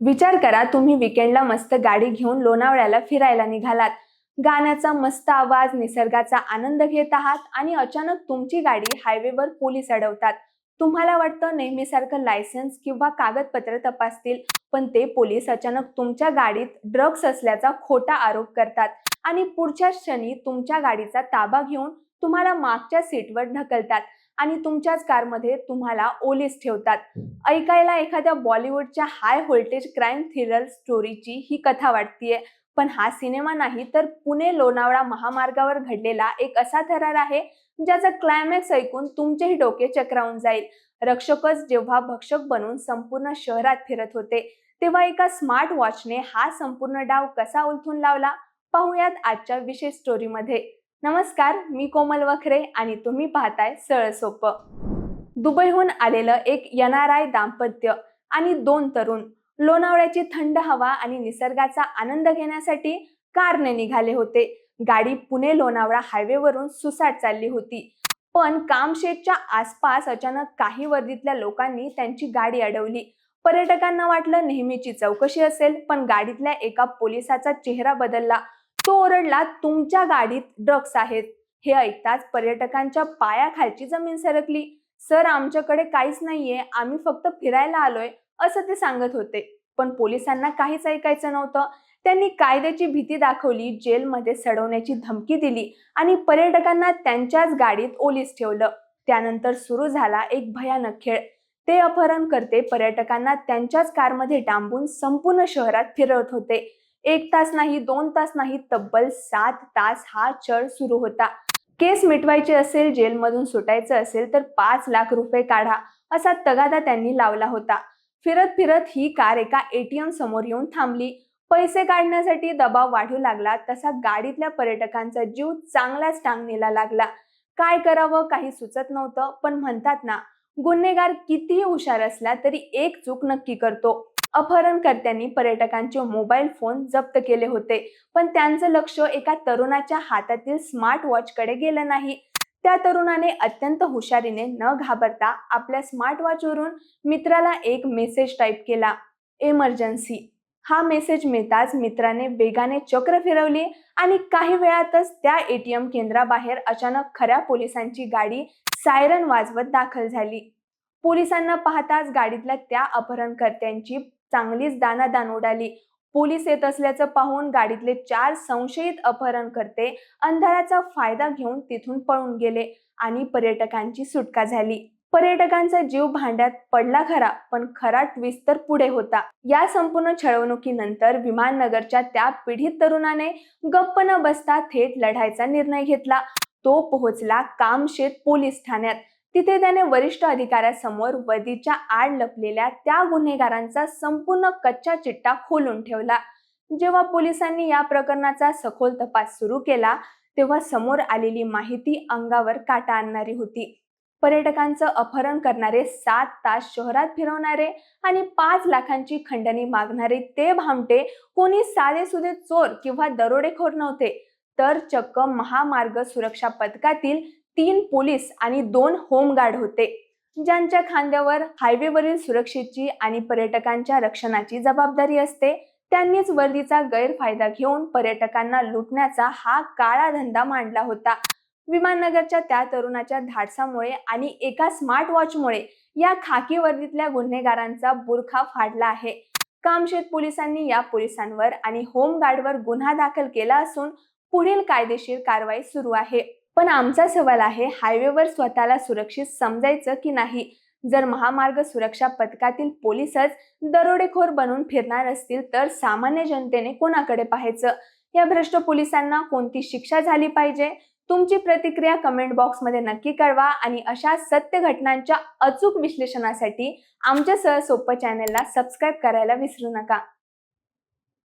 विचार करा, तुम्ही वीकेंडला मस्त गाडी घेऊन लोणावळ्याला फिरायला निघालात. गाण्याचा मस्त आवाज, निसर्गाचा आनंद घेत आहात आणि अचानक तुमची गाडी हायवेवर पोलीस अडवतात. तुम्हाला वाटतं नेहमीसारखं लायसन्स किंवा कागदपत्र तपासतील, पण ते पोलीस अचानक तुमच्या गाडीत ड्रग्ज असल्याचा खोटा आरोप करतात आणि पुढच्या क्षणी तुमच्या गाडीचा ताबा घेऊन तुम्हाला मागच्या सीटवर ढकलतात आणि तुमच्याच कारमध्ये तुम्हाला ओलीस ठेवतात. ऐकायला एखाद्या बॉलिवूडच्या हाय व्होल्टेज क्राईम थ्रिलर स्टोरीची ही कथा वाटतीये, पण हा सिनेमा नाही, तर पुणे लोणावळा महामार्गावर घडलेला एक असा थरार आहे ज्याचा क्लायमॅक्स ऐकून तुमचेही डोके चक्रावून जाईल. रक्षकच जेव्हा भक्षक बनून संपूर्ण शहरात फिरत होते, तेव्हा एका स्मार्ट वॉचने हा संपूर्ण डाव कसा उलथून लावला, पाहुयात आजच्या विशेष स्टोरीमध्ये. नमस्कार, मी कोमल वखरे आणि तुम्ही पाहताय सरळ सोपं. दुबईहून आलेलं एक NRI दाम्पत्य आणि 2 तरुण लोणावळ्याची थंड हवा आणि निसर्गाचा आनंद घेण्यासाठी कारने निघाले होते. गाडी पुणे लोणावळा हायवेवरून सुसाट चालली होती, पण कामशेतच्या आसपास अचानक काही वर्दीतल्या लोकांनी त्यांची गाडी अडवली. पर्यटकांना वाटलं नेहमीची चौकशी असेल, पण गाडीतल्या एका पोलिसाचा चेहरा बदलला. तो ओरडला, तुमच्या गाडीत ड्रग्ज आहेत. हे ऐकताच पर्यटकांच्या पायाखालची जमीन सरकली. सर, आमच्याकडे काहीच नाहीये, आम्ही फक्त फिरायला आलोय, असं ते सांगत होते. पण पोलिसांना काहीच ऐकायचं नव्हतं. त्यांनी कायद्याची भीती दाखवली, जेलमध्ये सडवण्याची धमकी दिली आणि पर्यटकांना त्यांच्याच गाडीत ओलीस ठेवलं. त्यानंतर सुरू झाला एक भयानक खेळ. ते अपहरणकर्ते पर्यटकांना त्यांच्याच कारमध्ये डांबून संपूर्ण शहरात फिरवत होते. 1 तास नाही, 2 तास नाही, तब्बल 7 तास हा छळ सुरू होता. केस मिटवायची असेल, जेलमधून सुटायचं असेल तर 5 लाख रुपये काढा, असा तगादा त्यांनी लावला होता. फिरत फिरत ही कार एका ATM समोर येऊन थांबली. पैसे काढण्यासाठी दबाव वाढू लागला तसा गाडीतल्या पर्यटकांचा जीव चांगलाच टांगणीला लागला. काय करावं काही सुचत नव्हतं, पण म्हणतात ना, गुन्हेगार कितीही हुशार असला तरी एक चूक नक्की करतो. अपहरणकर्त्यांनी पर्यटकांचे मोबाईल फोन जप्त केले होते, पण त्यांचं लक्ष एका तरुणाच्या हातातील स्मार्ट वॉचकडे गेलं नाही. त्या तरुणाने अत्यंत हुशारीने न घाबरता आपल्या स्मार्ट वॉचवरून मित्राला एक मेसेज टाईप केला, इमर्जन्सी. हा मेसेज मिळताच मित्राने वेगाने चक्र फिरवली आणि काही वेळातच त्या ATM केंद्राबाहेर अचानक खऱ्या पोलिसांची गाडी सायरन वाजवत दाखल झाली. पोलिसांना पाहताच गाडीतल्या त्या अपहरणकर्त्यांची चांगलीच दाणादाण उडाली. पोलीस येत असल्याचं पाहून गाडीतले 4 संशयित अपहरणकर्ते अंधाराचा फायदा घेऊन तिथून पळून गेले आणि पर्यटकांची सुटका झाली. पर्यटकांचा जीव भांड्यात पडला खरा, पण खरा ट्विस्ट तर पुढे होता. या संपूर्ण छळवणुकीनंतर विमाननगरच्या त्या पीडित तरुणाने गप्प न बसता थेट लढायचा निर्णय घेतला. तो पोहोचला कामशेत पोलीस ठाण्यात. तिथे त्याने वरिष्ठ अधिकाऱ्यासमोर वदीच्या आड लपलेल्या त्या गुन्हेगारांचा संपूर्ण कच्चा चिट्टा खोलून ठेवला. जेव्हा पोलिसांनी या प्रकरणाचा सखोल तपास सुरू केला, तेव्हा समोर आलेली माहिती अंगावर काटा आणणारी होती. पर्यटकांचं अपहरण करणारे, 7 तास शहरात फिरवणारे आणि 5 लाखांची खंडणी मागणारे ते भामटे कोणी साधेसुधे चोर किंवा दरोडेखोर नव्हते, तर चक्क महामार्ग सुरक्षा पथकातील 3 पोलीस आणि 2 होमगार्ड होते, ज्यांच्या खांद्यावर हायवेवरील सुरक्षेची आणि पर्यटकांच्या रक्षणाची जबाबदारी असते. त्यांनीच वर्दीचा गैरफायदा घेऊन पर्यटकांना लुटण्याचा हा काळा धंदा मांडला होता. विमाननगरच्या त्या तरुणाच्या धाडसामुळे आणि एका स्मार्ट वॉचमुळे या खाकी वर्दीतल्या गुन्हेगारांचा बुरखा फाडला आहे. कामशेत पोलिसांनी या पोलिसांवर आणि होमगार्डवर गुन्हा दाखल केला असून पुढील कायदेशीर कारवाई सुरू आहे. पण आमचा सवाल आहे, हायवेवर स्वतःला सुरक्षित समजायचं की नाही? जर महामार्ग सुरक्षा पथकातील पोलीसच दरोडेखोर बनून फिरणार असतील, तर सामान्य जनतेने कोणाकडे पाहायचं? या भ्रष्ट पोलिसांना कोणती शिक्षा झाली पाहिजे? तुमची प्रतिक्रिया कमेंट बॉक्समध्ये नक्की कळवा आणि अशा सत्य घटनांच्या अचूक विश्लेषणासाठी आमच्या सरळ सोपं चॅनलला सबस्क्राईब करायला विसरू नका.